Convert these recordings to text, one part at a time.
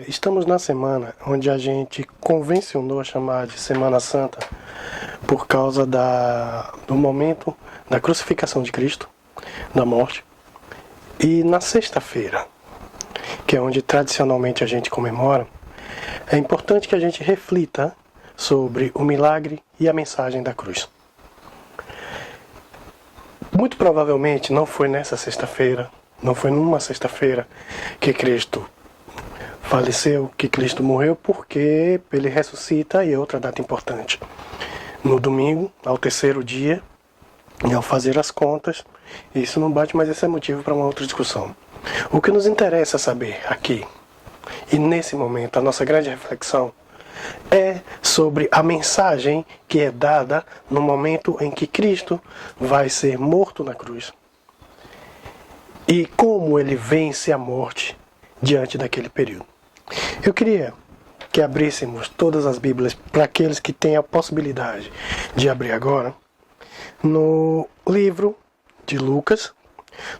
Estamos na semana onde a gente convencionou a chamar de Semana Santa por causa do momento da crucificação de Cristo, da morte. E na sexta-feira, que é onde tradicionalmente a gente comemora, é importante que a gente reflita sobre o milagre e a mensagem da cruz. Muito provavelmente não foi nessa sexta-feira, não foi numa sexta-feira que Cristo faleceu, que Cristo morreu, porque ele ressuscita, e outra data importante. No domingo, ao terceiro dia, e ao fazer as contas, isso não bate, mas esse é motivo para uma outra discussão. O que nos interessa saber aqui, e nesse momento, a nossa grande reflexão, é sobre a mensagem que é dada no momento em que Cristo vai ser morto na cruz. E como ele vence a morte diante daquele período. Eu queria que abríssemos todas as Bíblias para aqueles que têm a possibilidade de abrir agora, no livro de Lucas,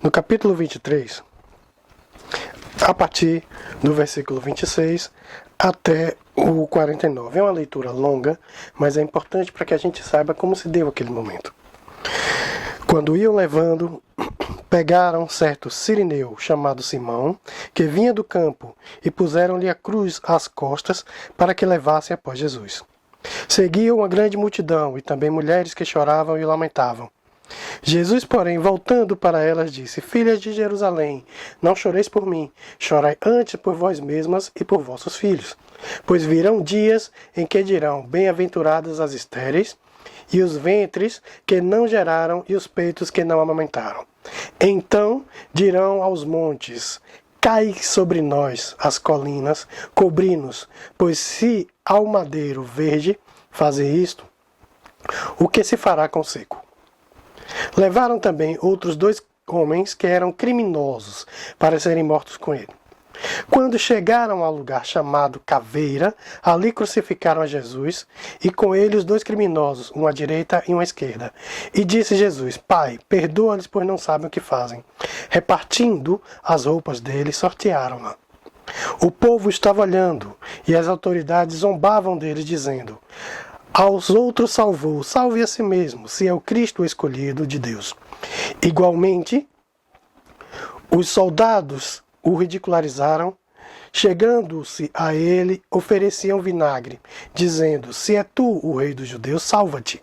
no capítulo 23, a partir do versículo 26 até o 49. É uma leitura longa, mas é importante para que a gente saiba como se deu aquele momento. Quando iam levando, pegaram certo sirineu chamado Simão, que vinha do campo, e puseram-lhe a cruz às costas para que levassem após Jesus. Seguia uma grande multidão e também mulheres que choravam e lamentavam. Jesus, porém, voltando para elas, disse: Filhas de Jerusalém, não choreis por mim, chorai antes por vós mesmas e por vossos filhos. Pois virão dias em que dirão: Bem-aventuradas as estéreis, e os ventres que não geraram e os peitos que não amamentaram. Então dirão aos montes: Cai sobre nós as colinas, cobri-nos, pois se ao madeiro verde fazer isto, o que se fará com o seco? Levaram também outros 2 homens que eram criminosos para serem mortos com ele. Quando chegaram ao lugar chamado Caveira, ali crucificaram a Jesus, e com ele os 2 criminosos, um à direita e um à esquerda. E disse Jesus: Pai, perdoa-lhes, pois não sabem o que fazem. Repartindo as roupas deles, sortearam-na. O povo estava olhando, e as autoridades zombavam deles, dizendo: Aos outros salvou, salve a si mesmo, se é o Cristo escolhido de Deus. Igualmente, os soldados o ridicularizaram, chegando-se a ele, ofereciam vinagre, dizendo: Se é tu o rei dos judeus, salva-te.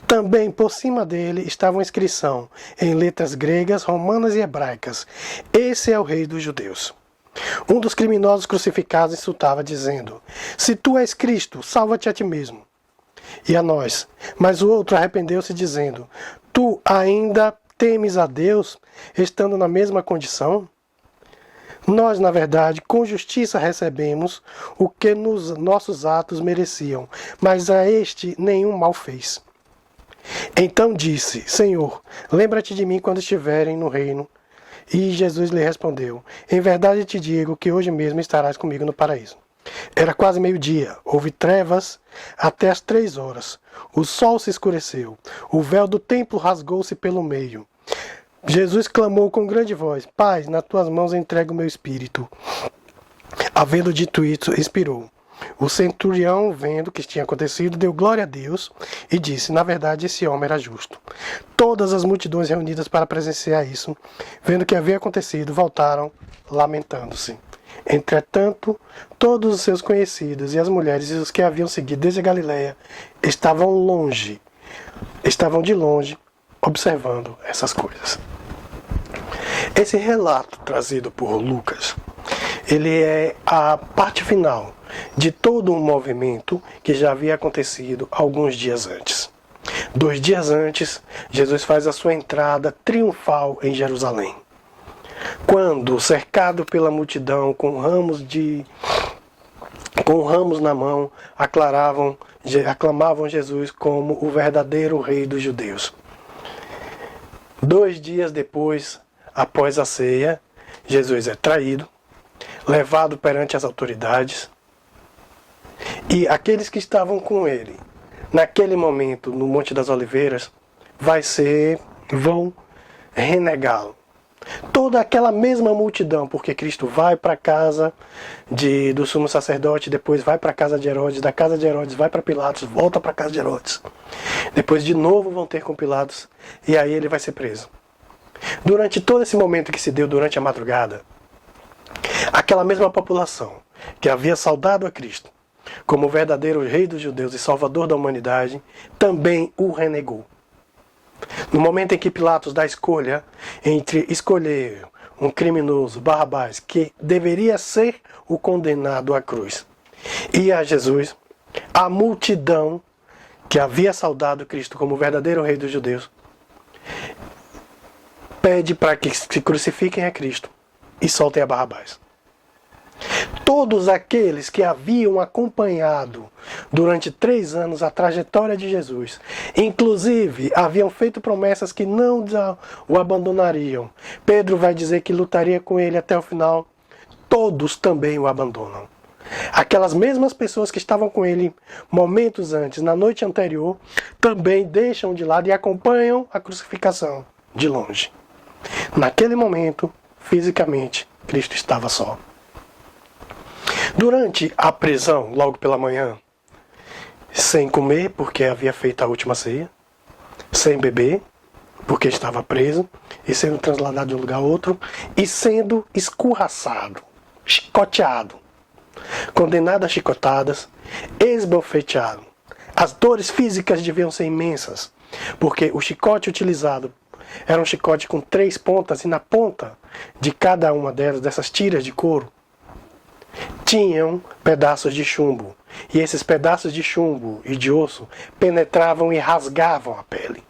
Também por cima dele estava uma inscrição, em letras gregas, romanas e hebraicas: Esse é o rei dos judeus. Um dos criminosos crucificados insultava, dizendo: Se tu és Cristo, salva-te a ti mesmo e a nós. Mas o outro arrependeu-se, dizendo: Tu ainda temes a Deus, estando na mesma condição? Nós, na verdade, com justiça recebemos o que nos nossos atos mereciam, mas a este nenhum mal fez. Então disse: Senhor, lembra-te de mim quando estiverem no reino. E Jesus lhe respondeu: Em verdade te digo que hoje mesmo estarás comigo no paraíso. Era quase meio-dia, houve trevas até as 3 horas. O sol se escureceu, o véu do templo rasgou-se pelo meio. Jesus clamou com grande voz: Pai, nas tuas mãos entrego o meu espírito. Havendo dito isso, expirou. O centurião, vendo o que tinha acontecido, deu glória a Deus e disse: Na verdade, esse homem era justo. Todas as multidões reunidas para presenciar isso, vendo o que havia acontecido, voltaram lamentando-se. Entretanto, todos os seus conhecidos e as mulheres e os que haviam seguido desde a Galileia estavam de longe, observando essas coisas. Esse relato trazido por Lucas, ele é a parte final de todo um movimento que já havia acontecido alguns dias antes. 2 dias antes, Jesus faz a sua entrada triunfal em Jerusalém. Quando, cercado pela multidão, com ramos na mão, aclamavam Jesus como o verdadeiro rei dos judeus. 2 dias depois, após a ceia, Jesus é traído, levado perante as autoridades, e aqueles que estavam com ele, naquele momento, no Monte das Oliveiras, vão renegá-lo. Toda aquela mesma multidão, porque Cristo vai para a casa do sumo sacerdote, depois vai para a casa de Herodes, da casa de Herodes vai para Pilatos, volta para a casa de Herodes. Depois de novo vão ter com Pilatos, e aí ele vai ser preso. Durante todo esse momento que se deu durante a madrugada, aquela mesma população que havia saudado a Cristo como o verdadeiro rei dos judeus e salvador da humanidade, também o renegou. No momento em que Pilatos dá a escolha entre escolher um criminoso, Barrabás, que deveria ser o condenado à cruz, e a Jesus, a multidão que havia saudado Cristo como o verdadeiro rei dos judeus, pede para que se crucifiquem a Cristo e soltem a Barrabás. Todos aqueles que haviam acompanhado durante 3 anos a trajetória de Jesus, inclusive haviam feito promessas que não o abandonariam. Pedro vai dizer que lutaria com ele até o final. Todos também o abandonam. Aquelas mesmas pessoas que estavam com ele momentos antes, na noite anterior, também deixam de lado e acompanham a crucificação de longe. Naquele momento, fisicamente, Cristo estava só. Durante a prisão, logo pela manhã, sem comer, porque havia feito a última ceia, sem beber, porque estava preso, e sendo trasladado de um lugar a outro, e sendo escorraçado, chicoteado, condenado a chicotadas, esbofeteado. As dores físicas deviam ser imensas, porque o chicote utilizado era um chicote com 3 pontas, e na ponta de cada uma dessas tiras de couro, tinham pedaços de chumbo, e esses pedaços de chumbo e de osso penetravam e rasgavam a pele.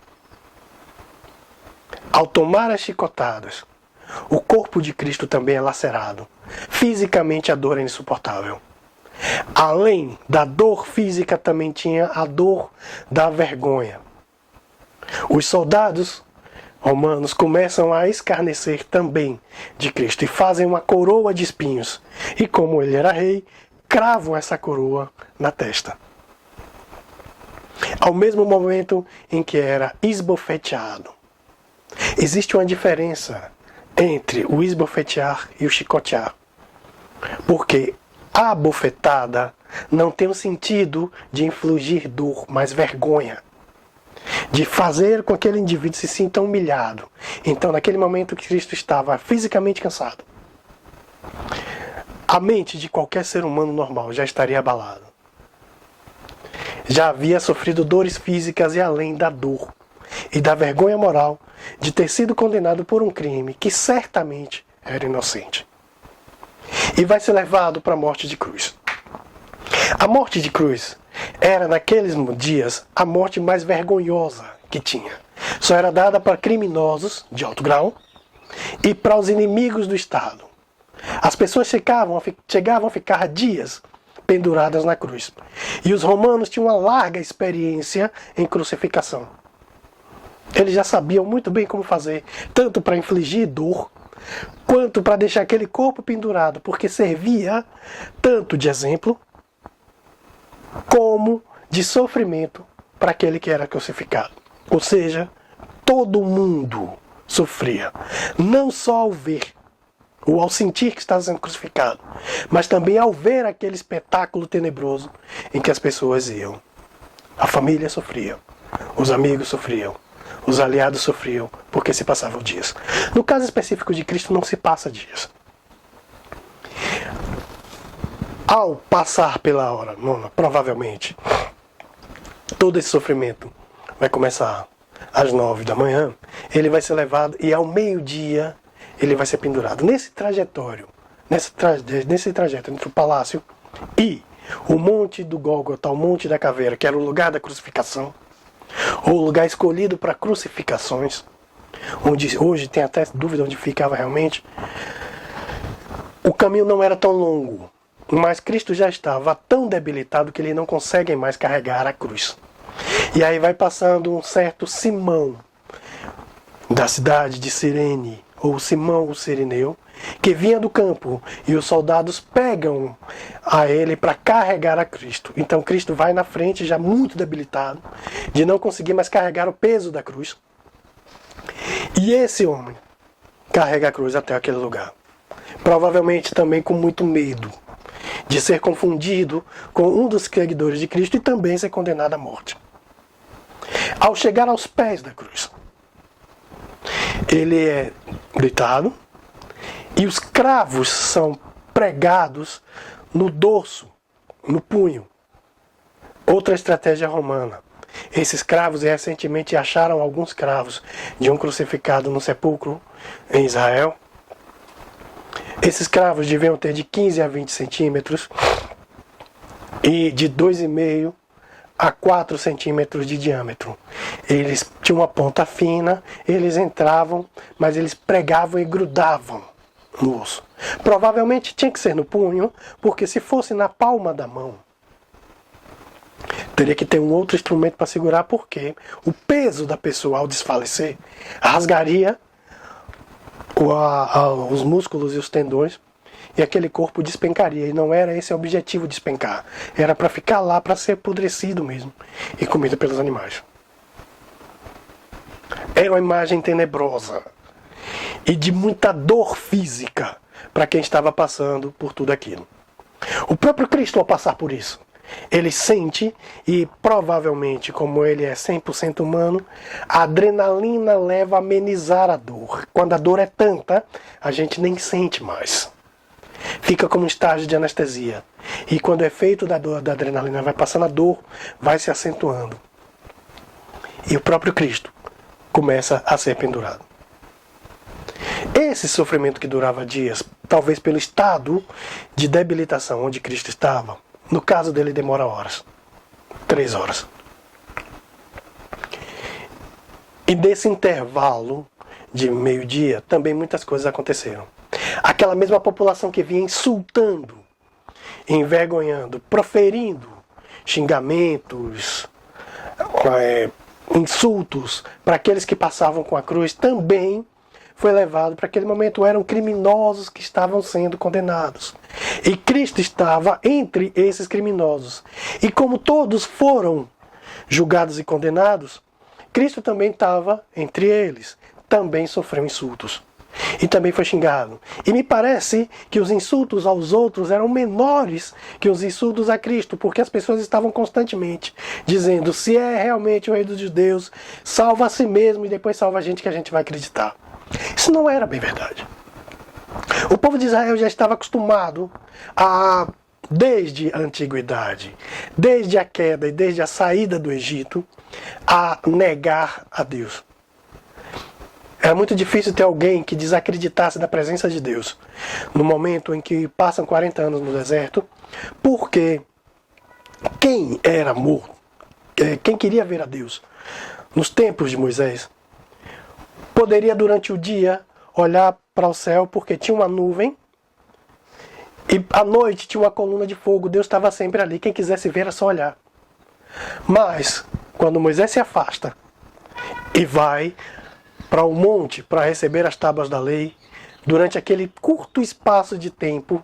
Ao tomar as chicotadas, o corpo de Cristo também é lacerado. Fisicamente a dor é insuportável. Além da dor física, também tinha a dor da vergonha. Os soldados romanos começam a escarnecer também de Cristo e fazem uma coroa de espinhos. E como ele era rei, cravam essa coroa na testa. Ao mesmo momento em que era esbofeteado. Existe uma diferença entre o esbofetear e o chicotear. Porque a bofetada não tem o sentido de infligir dor, mas vergonha. De fazer com que aquele indivíduo se sinta humilhado. Então, naquele momento que Cristo estava fisicamente cansado, a mente de qualquer ser humano normal já estaria abalada. Já havia sofrido dores físicas e além da dor e da vergonha moral de ter sido condenado por um crime que certamente era inocente. E vai ser levado para a morte de cruz. A morte de cruz era, naqueles dias, a morte mais vergonhosa que tinha. Só era dada para criminosos de alto grau e para os inimigos do Estado. As pessoas chegavam a ficar dias penduradas na cruz. E os romanos tinham uma larga experiência em crucificação. Eles já sabiam muito bem como fazer, tanto para infligir dor, quanto para deixar aquele corpo pendurado, porque servia tanto de exemplo, como de sofrimento para aquele que era crucificado. Ou seja, todo mundo sofria, não só ao ver, ou ao sentir que estava sendo crucificado, mas também ao ver aquele espetáculo tenebroso em que as pessoas iam. A família sofria, os amigos sofriam, os aliados sofriam, porque se passavam dias. No caso específico de Cristo, não se passa dias. Ao passar pela hora nona, provavelmente, todo esse sofrimento vai começar às 9 da manhã, ele vai ser levado e ao meio-dia ele vai ser pendurado. Nesse trajeto entre o palácio e o monte do Gólgota, o monte da caveira, que era o lugar da crucificação, ou o lugar escolhido para crucificações, onde hoje tem até dúvida onde ficava realmente, o caminho não era tão longo, mas Cristo já estava tão debilitado que ele não consegue mais carregar a cruz. E aí vai passando um certo Simão, da cidade de Cirene, ou Simão o Cireneu, que vinha do campo, e os soldados pegam a ele para carregar a Cristo. Então Cristo vai na frente, já muito debilitado, de não conseguir mais carregar o peso da cruz. E esse homem, carrega a cruz até aquele lugar. Provavelmente também com muito medo de ser confundido com um dos seguidores de Cristo e também ser condenado à morte. Ao chegar aos pés da cruz, ele é deitado e os cravos são pregados no dorso, no punho. Outra estratégia romana. Esses cravos, recentemente acharam alguns cravos de um crucificado no sepulcro em Israel. Esses cravos deviam ter de 15 a 20 centímetros e de 2,5 a 4 centímetros de diâmetro. Eles tinham uma ponta fina, eles entravam, mas eles pregavam e grudavam no osso. Provavelmente tinha que ser no punho, porque se fosse na palma da mão, teria que ter um outro instrumento para segurar, porque o peso da pessoa ao desfalecer rasgaria os músculos e os tendões e aquele corpo despencaria. E não era esse o objetivo de despencar. Era para ficar lá, para ser apodrecido mesmo e comido pelos animais. Era uma imagem tenebrosa e de muita dor física para quem estava passando por tudo aquilo. O próprio Cristo, ao passar por isso, ele sente, e provavelmente, como ele é 100% humano, a adrenalina leva a amenizar a dor. Quando a dor é tanta, a gente nem sente mais. Fica como um estágio de anestesia. E quando o efeito da adrenalina vai passando, a dor vai se acentuando. E o próprio Cristo começa a ser pendurado. Esse sofrimento que durava dias, talvez pelo estado de debilitação onde Cristo estava, no caso dele demora horas. 3 horas. E desse intervalo de meio-dia, também muitas coisas aconteceram. Aquela mesma população que vinha insultando, envergonhando, proferindo xingamentos, insultos para aqueles que passavam com a cruz, também foi levado para aquele momento. Eram criminosos que estavam sendo condenados. E Cristo estava entre esses criminosos. E como todos foram julgados e condenados, Cristo também estava entre eles. Também sofreu insultos. E também foi xingado. E me parece que os insultos aos outros eram menores que os insultos a Cristo, porque as pessoas estavam constantemente dizendo: se é realmente o Rei dos Judeus, salva a si mesmo e depois salva a gente, que a gente vai acreditar. Isso não era bem verdade. O povo de Israel já estava acostumado desde a antiguidade, desde a queda e desde a saída do Egito, a negar a Deus. Era muito difícil ter alguém que desacreditasse da presença de Deus no momento em que passam 40 anos no deserto, porque quem era morto, quem queria ver a Deus nos tempos de Moisés, poderia durante o dia olhar para o céu porque tinha uma nuvem e à noite tinha uma coluna de fogo. Deus estava sempre ali, quem quisesse ver era só olhar. Mas quando Moisés se afasta e vai para o monte para receber as tábuas da lei, durante aquele curto espaço de tempo,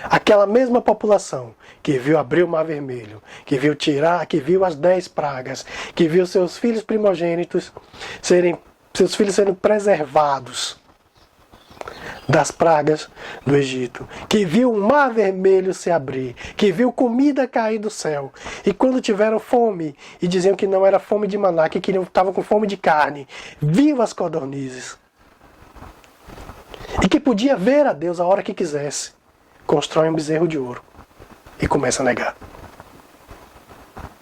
aquela mesma população que viu abrir o Mar Vermelho, que viu as 10 pragas, que viu seus filhos primogênitos seus filhos sendo preservados das pragas do Egito, que viu o Mar Vermelho se abrir, que viu comida cair do céu, e quando tiveram fome e diziam que não era fome de maná, que estavam com fome de carne, viu as codornizes, e que podia ver a Deus a hora que quisesse, constrói um bezerro de ouro e começa a negar.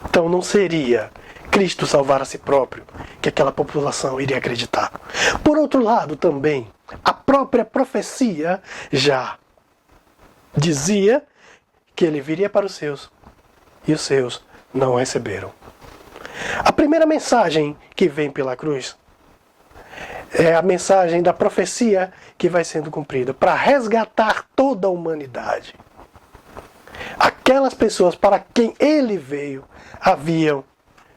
Então não seria Cristo salvar a si próprio que aquela população iria acreditar. Por outro lado também, a própria profecia já dizia que ele viria para os seus, e os seus não o receberam. A primeira mensagem que vem pela cruz é a mensagem da profecia que vai sendo cumprida para resgatar toda a humanidade. Aquelas pessoas para quem ele veio haviam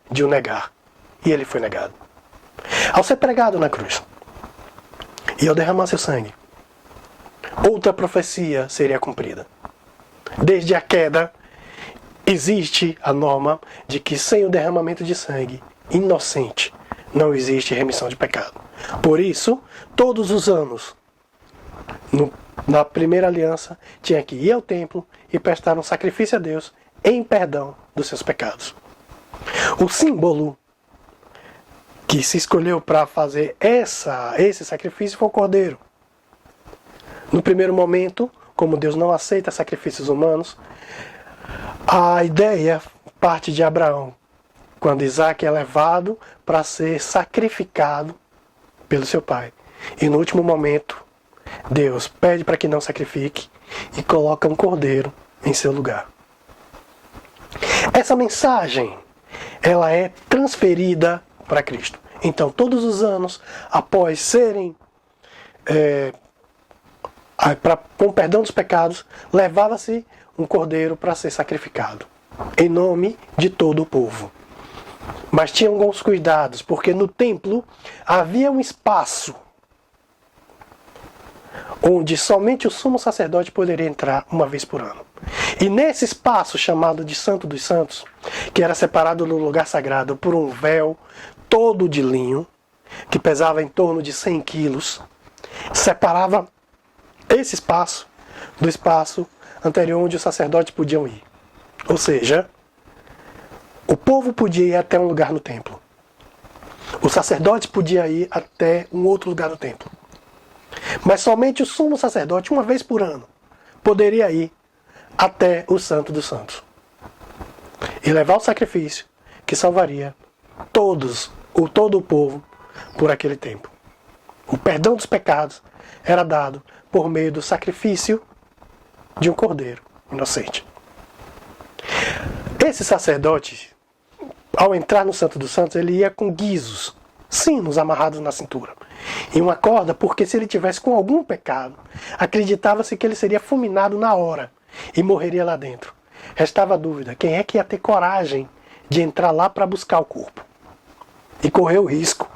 de o negar. E ele foi negado. Ao ser pregado na cruz e ao derramar seu sangue, outra profecia seria cumprida. Desde a queda, existe a norma de que sem o derramamento de sangue, inocente não existe remissão de pecado. Por isso, todos os anos, na primeira aliança, tinha que ir ao templo e prestar um sacrifício a Deus em perdão dos seus pecados. O símbolo que se escolheu para fazer esse sacrifício foi o cordeiro. No primeiro momento, como Deus não aceita sacrifícios humanos, a ideia parte de Abraão, quando Isaac é levado para ser sacrificado pelo seu pai. E no último momento, Deus pede para que não sacrifique e coloca um cordeiro em seu lugar. Essa mensagem, ela é transferida para Cristo. Então, todos os anos, após serem com perdão dos pecados, levava-se um cordeiro para ser sacrificado, em nome de todo o povo. Mas tinha alguns cuidados, porque no templo havia um espaço onde somente o sumo sacerdote poderia entrar uma vez por ano. E nesse espaço chamado de Santo dos Santos, que era separado no lugar sagrado por um véu todo de linho, que pesava em torno de 100 quilos, separava esse espaço do espaço anterior onde os sacerdotes podiam ir. Ou seja, o povo podia ir até um lugar no templo. O sacerdote podia ir até um outro lugar no templo. Mas somente o sumo sacerdote, uma vez por ano, poderia ir até o Santo dos Santos e levar o sacrifício que salvaria todo o povo por aquele tempo. O perdão dos pecados era dado por meio do sacrifício de um cordeiro inocente. Esse sacerdote, ao entrar no Santo dos Santos, ele ia com guizos, sinos amarrados na cintura, e uma corda, porque se ele tivesse com algum pecado, acreditava-se que ele seria fulminado na hora e morreria lá dentro. Restava a dúvida, quem é que ia ter coragem de entrar lá para buscar o corpo e correr o risco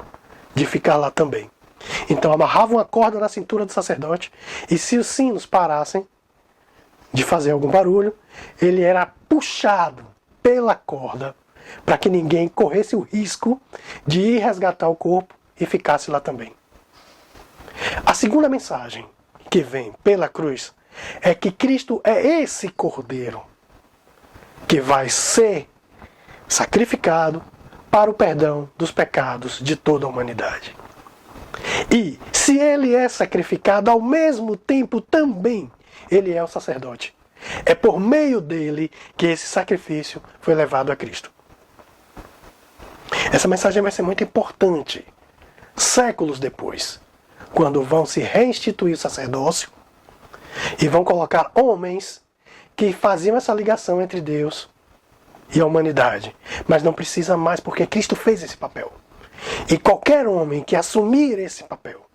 de ficar lá também. Então amarravam uma corda na cintura do sacerdote, e se os sinos parassem de fazer algum barulho, ele era puxado pela corda para que ninguém corresse o risco de ir resgatar o corpo e ficasse lá também. A segunda mensagem que vem pela cruz é que Cristo é esse cordeiro que vai ser sacrificado para o perdão dos pecados de toda a humanidade. E se ele é sacrificado, ao mesmo tempo também ele é o sacerdote. É por meio dele que esse sacrifício foi levado a Cristo. Essa mensagem vai ser muito importante séculos depois, quando vão se reinstituir o sacerdócio e vão colocar homens que faziam essa ligação entre Deus e a humanidade. Mas não precisa mais, porque Cristo fez esse papel. E qualquer homem que assumir esse papel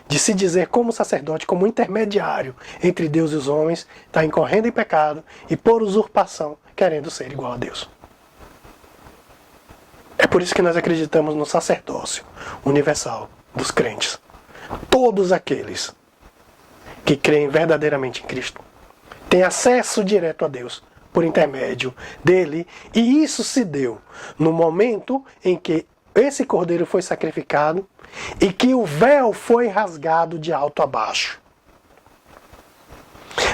de se dizer como sacerdote, como intermediário entre Deus e os homens, está incorrendo em pecado e por usurpação, querendo ser igual a Deus. É por isso que nós acreditamos no sacerdócio universal dos crentes. Todos aqueles que creem verdadeiramente em Cristo têm acesso direto a Deus por intermédio dele, e isso se deu no momento em que esse cordeiro foi sacrificado e que o véu foi rasgado de alto a baixo.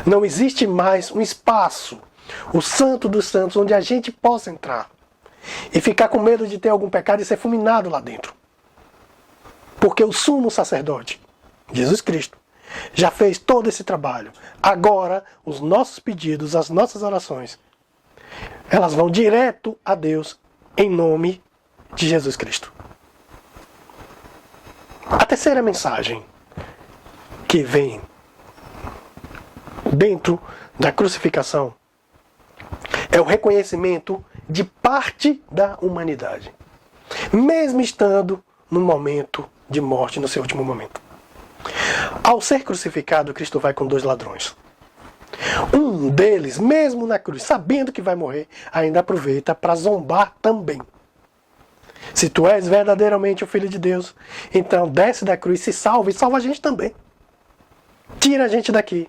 Não existe mais um espaço, o Santo dos Santos, onde a gente possa entrar e ficar com medo de ter algum pecado e ser fulminado lá dentro. Porque o sumo sacerdote, Jesus Cristo, já fez todo esse trabalho. Agora, os nossos pedidos, as nossas orações, elas vão direto a Deus em nome de Jesus Cristo. A terceira mensagem que vem dentro da crucificação é o reconhecimento de parte da humanidade, mesmo estando no momento de morte, no seu último momento. Ao ser crucificado, Cristo vai com 2 ladrões. Um deles, mesmo na cruz, sabendo que vai morrer, ainda aproveita para zombar também. Se tu és verdadeiramente o Filho de Deus, então desce da cruz, se salva e salva a gente também. Tira a gente daqui.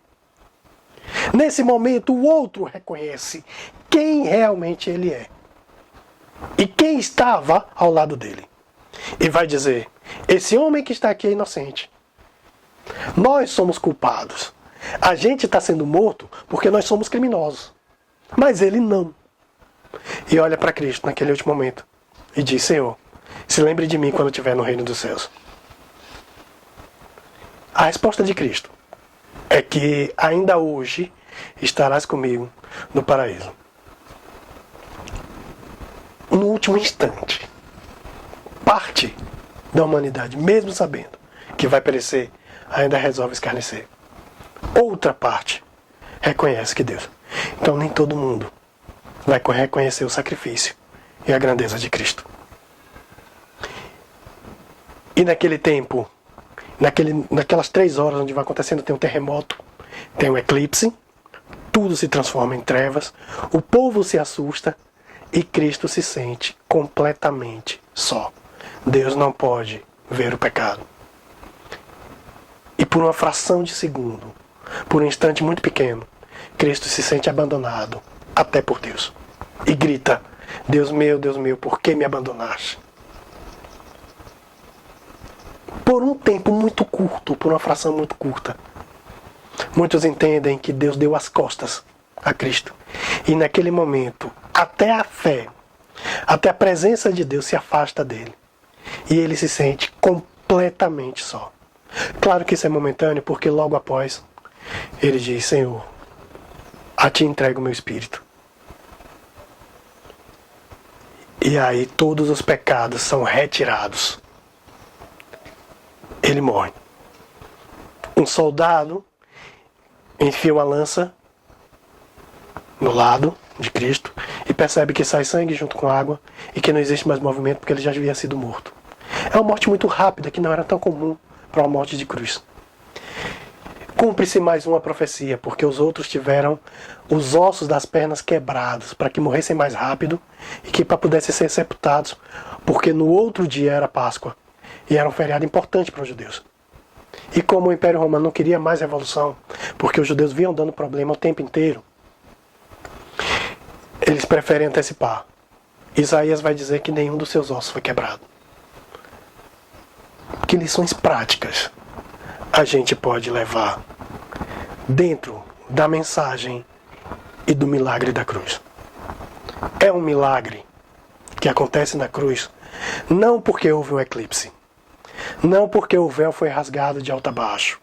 Nesse momento, o outro reconhece quem realmente ele é e quem estava ao lado dele. e vai dizer: esse homem que está aqui é inocente. Nós somos culpados. A gente está sendo morto porque nós somos criminosos. Mas ele não. E olha para Cristo naquele último momento e diz: Senhor, se lembre de mim quando estiver no reino dos céus. A resposta de Cristo é que ainda hoje estarás comigo no paraíso. No último instante, parte da humanidade, mesmo sabendo que vai perecer, ainda resolve escarnecer. Outra parte reconhece que Deus. Então nem todo mundo vai reconhecer o sacrifício e a grandeza de Cristo. E naquele tempo, naquelas 3 horas onde vai acontecendo, tem um terremoto, tem um eclipse, tudo se transforma em trevas, o povo se assusta e Cristo se sente completamente só. Deus não pode ver o pecado. E por uma fração de segundo, por um instante muito pequeno, Cristo se sente abandonado até por Deus. E grita: Deus meu, por que me abandonaste? Por um tempo muito curto, por uma fração muito curta, muitos entendem que Deus deu as costas a Cristo. E naquele momento, até a fé, até a presença de Deus se afasta dele. E ele se sente completamente só. Claro que isso é momentâneo, porque logo após ele diz: Senhor, a ti entrego o meu espírito. E aí todos os pecados são retirados. Ele morre. Um soldado enfia uma lança no lado de Cristo e percebe que sai sangue junto com água e que não existe mais movimento porque ele já havia sido morto. É uma morte muito rápida que não era tão comum para uma morte de cruz. Cumpre-se mais uma profecia, porque os outros tiveram os ossos das pernas quebrados para que morressem mais rápido e que pudessem ser sepultados, porque no outro dia era Páscoa e era um feriado importante para os judeus. E como o Império Romano não queria mais revolução, porque os judeus vinham dando problema o tempo inteiro, eles preferem antecipar. Isaías vai dizer que nenhum dos seus ossos foi quebrado. Que lições práticas a gente pode levar dentro da mensagem e do milagre da cruz? É um milagre que acontece na cruz, não porque houve um eclipse, não porque o véu foi rasgado de alto a baixo.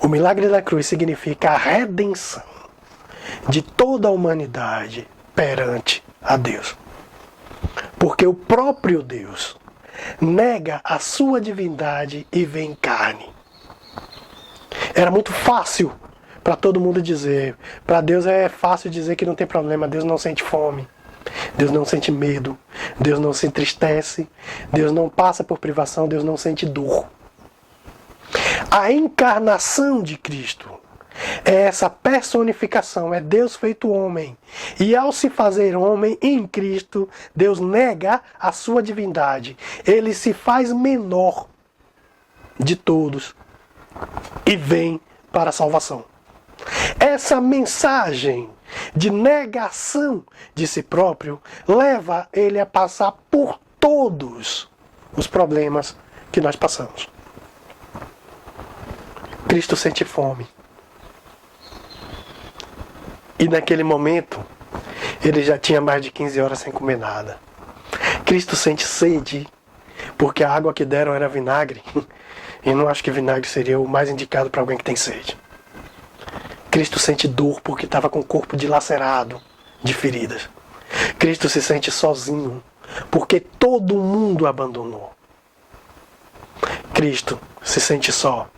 O milagre da cruz significa a redenção de toda a humanidade perante a Deus. Porque o próprio Deus nega a sua divindade e vem em carne. Era muito fácil para todo mundo dizer. Para Deus é fácil dizer que não tem problema. Deus não sente fome. Deus não sente medo. Deus não se entristece. Deus não passa por privação. Deus não sente dor. A encarnação de Cristo é essa personificação, é Deus feito homem. E ao se fazer homem em Cristo, Deus nega a sua divindade. Ele se faz menor de todos e vem para a salvação. Essa mensagem de negação de si próprio leva ele a passar por todos os problemas que nós passamos. Cristo sente fome. E naquele momento, ele já tinha mais de 15 horas sem comer nada. Cristo sente sede, porque a água que deram era vinagre. E não acho que vinagre seria o mais indicado para alguém que tem sede. Cristo sente dor, porque estava com o corpo dilacerado de feridas. Cristo se sente sozinho, porque todo mundo o abandonou. Cristo se sente só,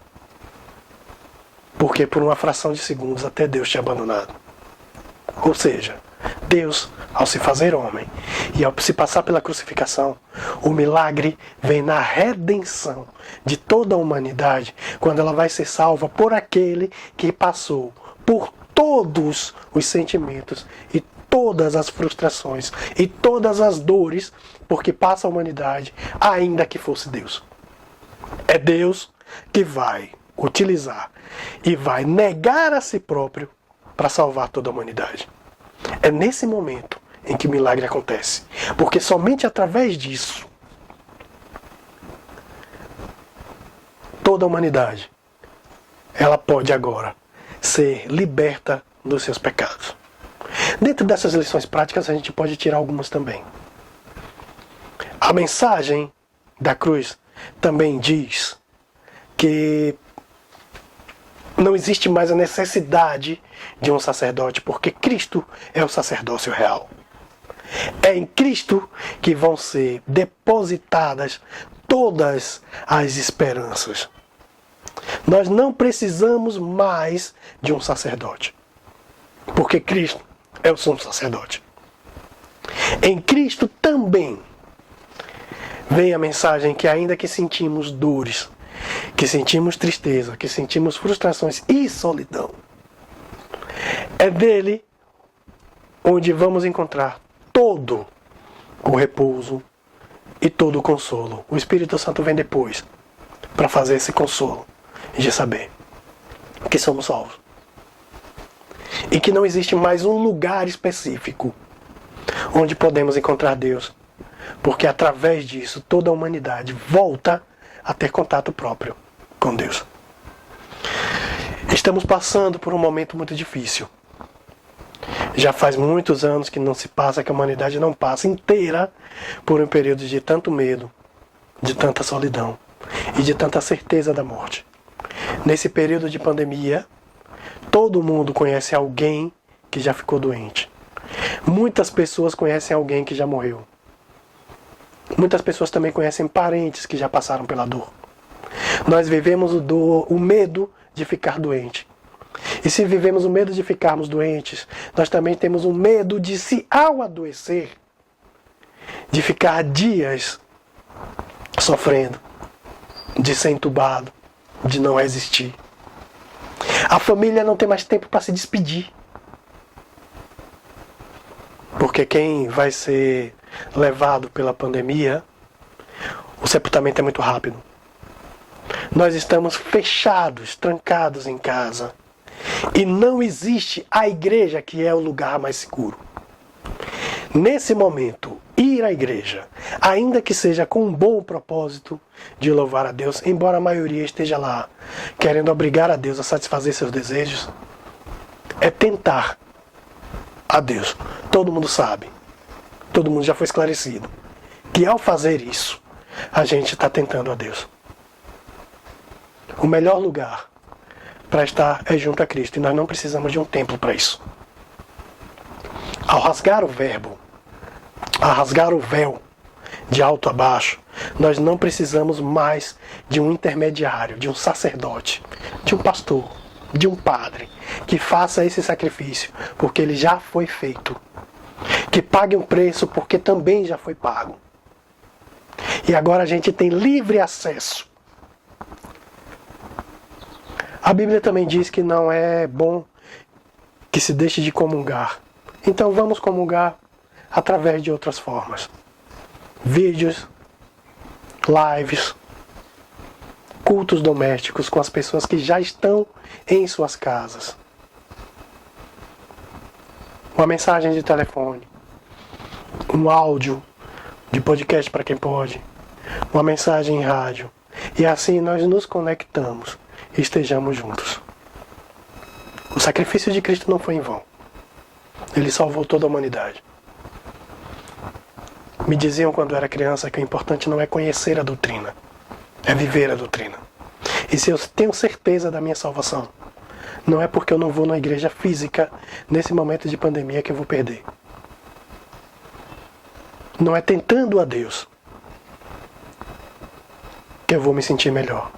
porque por uma fração de segundos até Deus tinha abandonado. Ou seja, Deus, ao se fazer homem e ao se passar pela crucificação, o milagre vem na redenção de toda a humanidade, quando ela vai ser salva por aquele que passou por todos os sentimentos e todas as frustrações e todas as dores, porque passa a humanidade, ainda que fosse Deus. É Deus que vai utilizar e vai negar a si próprio para salvar toda a humanidade. É nesse momento em que o milagre acontece. Porque somente através disso, toda a humanidade, ela pode agora ser liberta dos seus pecados. Dentro dessas lições práticas, a gente pode tirar algumas também. A mensagem da cruz também diz que não existe mais a necessidade de um sacerdote, porque Cristo é o sacerdócio real. É em Cristo que vão ser depositadas todas as esperanças. Nós não precisamos mais de um sacerdote, porque Cristo é o sumo sacerdote. Em Cristo também vem a mensagem que, ainda que sentimos dores, que sentimos tristeza, que sentimos frustrações e solidão, é dele onde vamos encontrar todo o repouso e todo o consolo. O Espírito Santo vem depois para fazer esse consolo de saber que somos salvos e que não existe mais um lugar específico onde podemos encontrar Deus, porque através disso toda a humanidade volta a ter contato próprio com Deus. Estamos passando por um momento muito difícil. Já faz muitos anos que não se passa, que a humanidade não passa inteira por um período de tanto medo, de tanta solidão e de tanta certeza da morte. Nesse período de pandemia, todo mundo conhece alguém que já ficou doente. Muitas pessoas conhecem alguém que já morreu. Muitas pessoas também conhecem parentes que já passaram pela dor. Nós vivemos o medo de ficar doente. E se vivemos o medo de ficarmos doentes, nós também temos o medo de, se ao adoecer, de ficar dias sofrendo, de ser entubado, de não existir. A família não tem mais tempo para se despedir. Porque quem vai ser levado pela pandemia, o sepultamento é muito rápido. Nós estamos fechados, trancados em casa. E não existe a igreja, que é o lugar mais seguro. Nesse momento, ir à igreja, ainda que seja com um bom propósito de louvar a Deus, embora a maioria esteja lá querendo obrigar a Deus a satisfazer seus desejos, é tentar a Deus. Todo mundo sabe, todo mundo já foi esclarecido, que ao fazer isso, a gente está tentando a Deus. O melhor lugar para estar é junto a Cristo, e nós não precisamos de um templo para isso. Ao rasgar o véu de alto a baixo, nós não precisamos mais de um intermediário, de um sacerdote, de um pastor, de um padre, que faça esse sacrifício, porque ele já foi feito. Que pague um preço, porque também já foi pago. E agora a gente tem livre acesso. A Bíblia também diz que não é bom que se deixe de comungar. Então vamos comungar através de outras formas. Vídeos, lives, cultos domésticos com as pessoas que já estão em suas casas. Uma mensagem de telefone, um áudio de podcast para quem pode, uma mensagem em rádio. E assim nós nos conectamos e estejamos juntos. O sacrifício de Cristo não foi em vão. Ele salvou toda a humanidade. Me diziam quando era criança que o importante não é conhecer a doutrina, é viver a doutrina. E se eu tenho certeza da minha salvação, não é porque eu não vou na igreja física nesse momento de pandemia que eu vou perder. Não é tentando a Deus que eu vou me sentir melhor.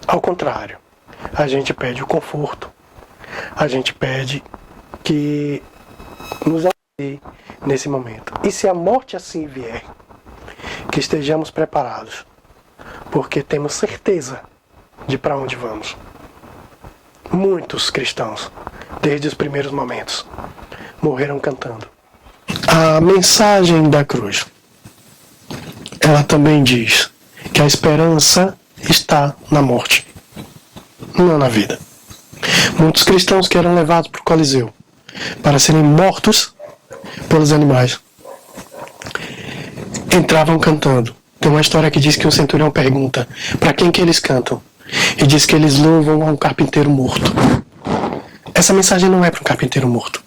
Ao contrário, a gente pede o conforto, a gente pede que nos auxilie nesse momento. E se a morte assim vier, que estejamos preparados, porque temos certeza de para onde vamos. Muitos cristãos, desde os primeiros momentos, morreram cantando. A mensagem da cruz, ela também diz que a esperança está na morte, não na vida. Muitos cristãos que eram levados para o Coliseu para serem mortos pelos animais. Entravam cantando. Tem uma história que diz que um centurião pergunta para quem que eles cantam. E diz que eles louvam a um carpinteiro morto. Essa mensagem não é para um carpinteiro morto.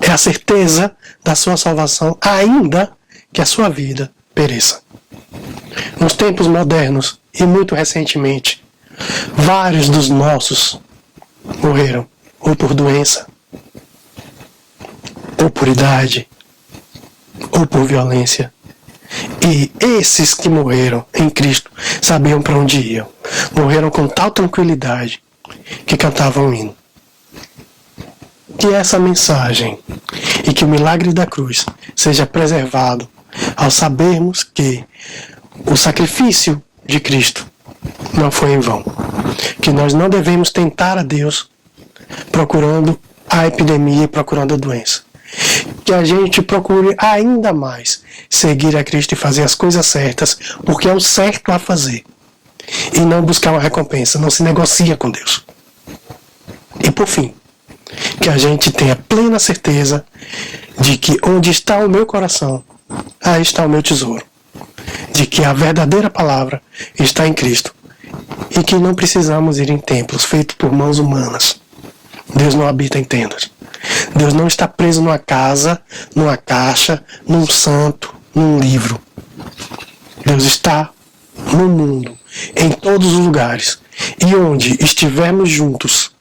É a certeza da sua salvação, ainda que a sua vida pereça. Nos tempos modernos e muito recentemente, vários dos nossos morreram ou por doença, ou por idade, ou por violência. E esses que morreram em Cristo sabiam para onde iam. Morreram com tal tranquilidade que cantavam um hino. Que essa mensagem e que o milagre da cruz seja preservado ao sabermos que o sacrifício de Cristo não foi em vão. Que nós não devemos tentar a Deus procurando a epidemia e procurando a doença. Que a gente procure ainda mais seguir a Cristo e fazer as coisas certas, porque é o certo a fazer. E não buscar uma recompensa, não se negocia com Deus. E por fim, que a gente tenha plena certeza de que onde está o meu coração, aí está o meu tesouro. De que a verdadeira palavra está em Cristo. E que não precisamos ir em templos feitos por mãos humanas. Deus não habita em tendas. Deus não está preso numa casa, numa caixa, num santo, num livro. Deus está no mundo, em todos os lugares. E onde estivermos juntos,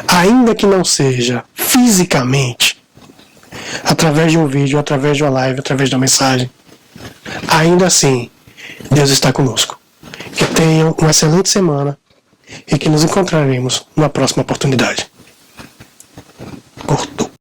ainda que não seja fisicamente, através de um vídeo, através de uma live, através de uma mensagem, ainda assim, Deus está conosco. Que tenham uma excelente semana e que nos encontraremos numa próxima oportunidade.